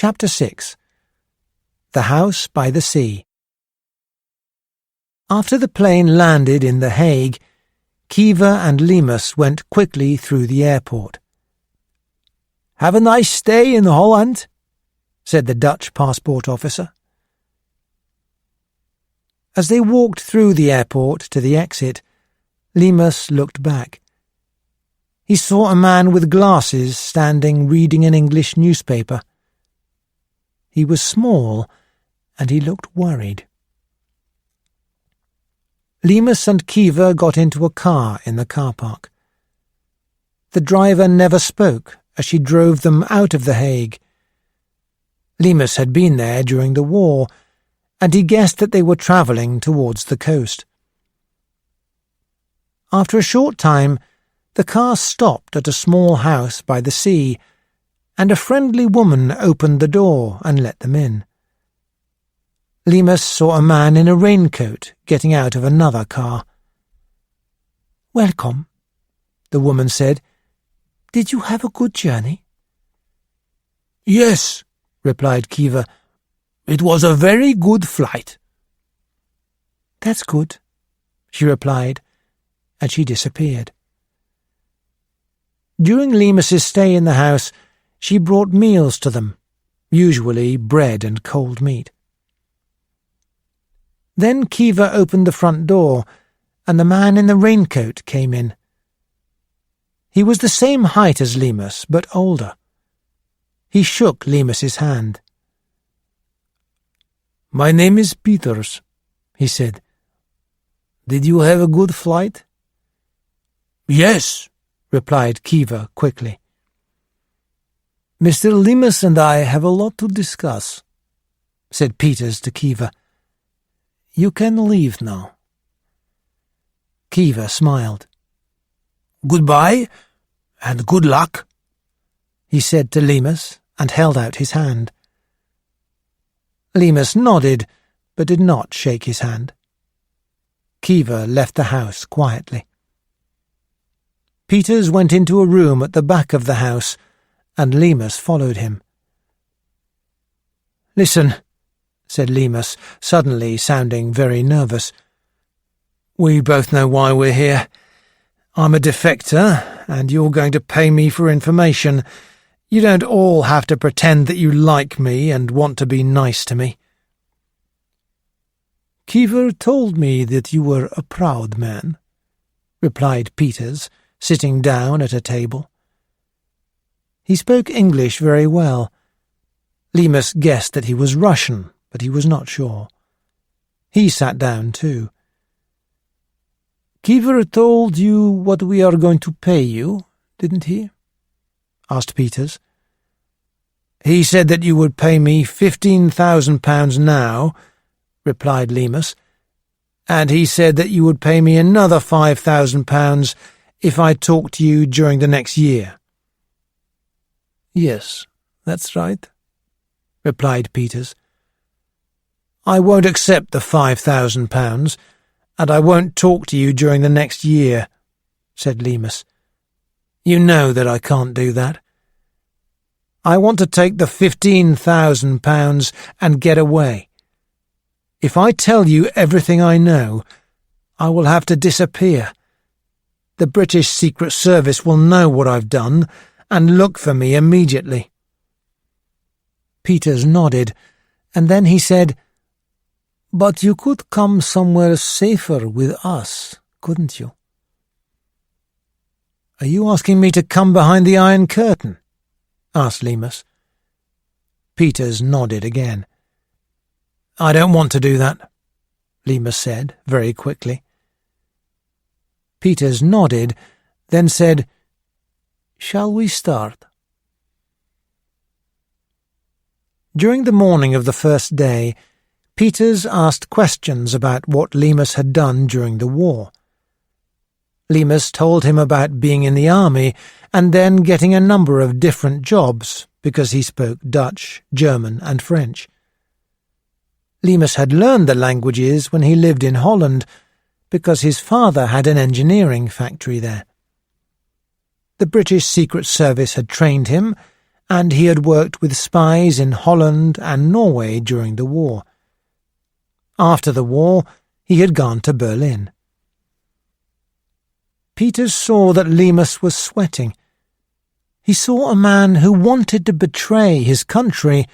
Chapter 6. The House by the Sea. After the plane landed in The Hague, Kiva and Lemus went quickly through the airport. "Have a nice stay in Holland," said the Dutch passport officer. As they walked through the airport to the exit, Lemus looked back. He saw a man with glasses standing reading an English newspaper. He was small, and he looked worried. Lemus and Kiva got into a car in the car park. The driver never spoke as she drove them out of The Hague. Lemus had been there during the war, and he guessed that they were travelling towards the coast. After a short time, the car stopped at a small house by the sea, and a friendly woman opened the door and let them in. Lemus saw a man in a raincoat getting out of another car. "Welcome," the woman said. "Did you have a good journey?" "Yes," replied Kiva. "It was a very good flight." "That's good," she replied, and she disappeared. During Lemus's stay in the house, she brought meals to them, usually bread and cold meat. Then Kiva opened the front door, and the man in the raincoat came in. He was the same height as Lemus, but older. He shook Lemus's hand. "My name is Peters," he said. "Did you have a good flight?" "Yes," replied Kiva quickly. "Mr. Lemus and I have a lot to discuss," said Peters to Kiva. "You can leave now." Kiva smiled. "Goodbye, and good luck," he said to Lemus, and held out his hand. Lemus nodded, but did not shake his hand. Kiva left the house quietly. Peters went into a room at the back of the house, and Lemus followed him. "Listen," said Lemus, suddenly sounding very nervous. "We both know why we're here. I'm a defector, and you're going to pay me for information. You don't all have to pretend that you like me and want to be nice to me." "Kiva told me that you were a proud man," replied Peters, sitting down at a table. He spoke English very well. Lemus guessed that he was Russian, but he was not sure. He sat down too. "Kiva told you what we are going to pay you, didn't he?" asked Peters. "He said that you would pay me £15,000 now," replied Lemus, "and he said that you would pay me another £5,000 if I talked to you during the next year." "Yes, that's right," replied Peters. "I won't accept the £5,000, and I won't talk to you during the next year," said Lemus. "You know that I can't do that. I want to take the £15,000 and get away. If I tell you everything I know, I will have to disappear. The British Secret Service will know what I've done and look for me immediately." Peters nodded, and then he said, "But you could come somewhere safer with us, couldn't you?" "Are you asking me to come behind the Iron Curtain?" asked Lemus. Peters nodded again. "I don't want to do that," Lemus said very quickly. Peters nodded, then said, "Shall we start?" During the morning of the first day, Peters asked questions about what Lemus had done during the war. Lemus told him about being in the army and then getting a number of different jobs because he spoke Dutch, German, and French. Lemus had learned the languages when he lived in Holland because his father had an engineering factory there. The British Secret Service had trained him, and he had worked with spies in Holland and Norway during the war. After the war, he had gone to Berlin. Peters saw that Lemus was sweating. He saw a man who wanted to betray his country,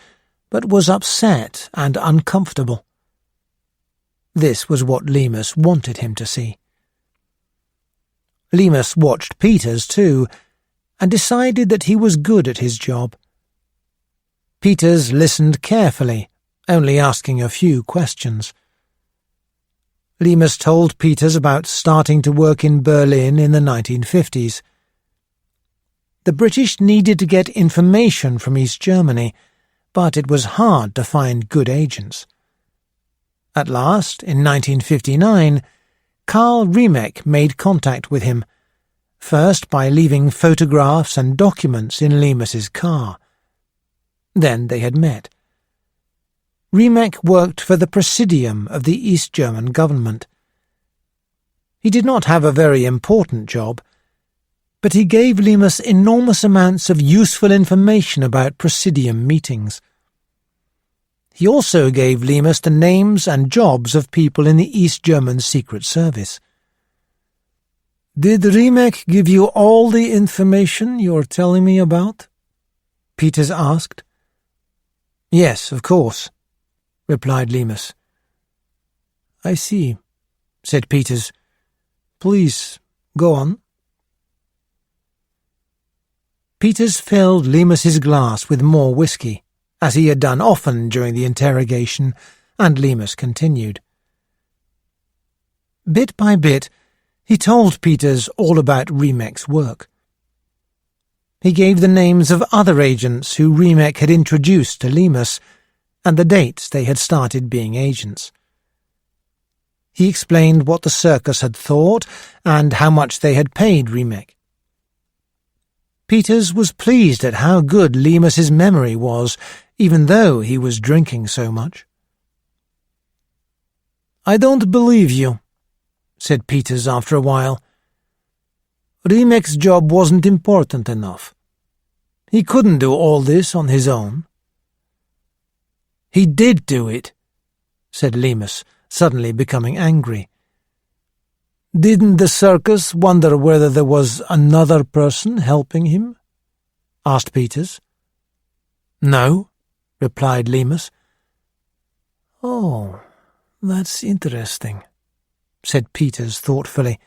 but was upset and uncomfortable. This was what Lemus wanted him to see. Lemus watched Peters too, and decided that he was good at his job. Peters listened carefully, only asking a few questions. Lemus told Peters about starting to work in Berlin in the 1950s. The British needed to get information from East Germany, but it was hard to find good agents. At last, in 1959, Carl Riemek made contact with him, first by leaving photographs and documents in Lemus's car. Then they had met. Riemek worked for the Presidium of the East German government. He did not have a very important job, but he gave Lemus enormous amounts of useful information about Presidium meetings. He also gave Lemus the names and jobs of people in the East German Secret Service. "Did Riemek give you all the information you're telling me about?" Peters asked. "Yes, of course," replied Lemus. "I see," said Peters. "Please, go on." Peters filled Lemus's glass with more whiskey, as he had done often during the interrogation, and Lemus continued. Bit by bit, he told Peters all about Riemek's work. He gave the names of other agents who Riemek had introduced to Lemus, and the dates they had started being agents. He explained what the circus had thought and how much they had paid Riemek. Peters was pleased at how good Lemus's memory was, even though he was drinking so much. "I don't believe you," said Peters after a while. "Riemek's job wasn't important enough. He couldn't do all this on his own." "He did do it," said Lemus, suddenly becoming angry. "Didn't the circus wonder whether there was another person helping him?" asked Peters. "No," replied Lemus. "Oh, that's interesting," said Peters thoughtfully.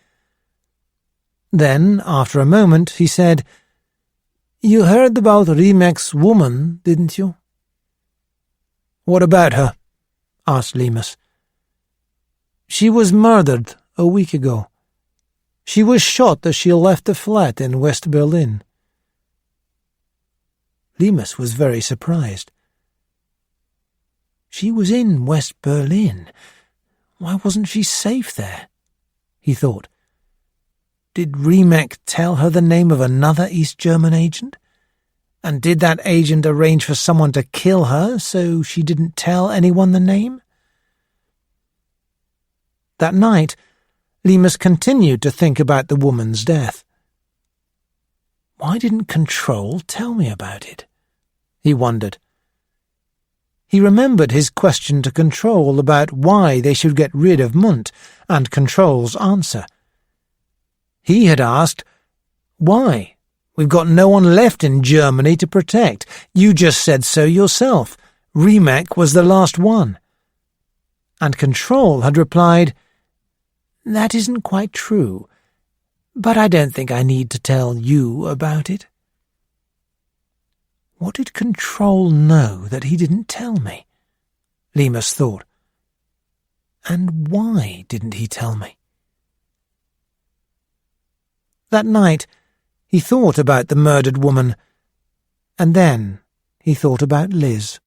Then, after a moment, he said, "You heard about Riemek's woman, didn't you?" "What about her?" asked Lemus. "She was murdered a week ago. She was shot as she left a flat in West Berlin." Lemus was very surprised. She was in West Berlin. Why wasn't she safe there? He thought. Did Riemek tell her the name of another East German agent? And did that agent arrange for someone to kill her so she didn't tell anyone the name? That night, Lemus continued to think about the woman's death. Why didn't Control tell me about it? He wondered. He remembered his question to Control about why they should get rid of Munt, and Control's answer. He had asked, "Why? We've got no one left in Germany to protect. You just said so yourself. Riemek was the last one." And Control had replied, "That isn't quite true, but I don't think I need to tell you about it." What did Control know that he didn't tell me? Lemus thought. And why didn't he tell me? That night, he thought about the murdered woman, and then he thought about Liz.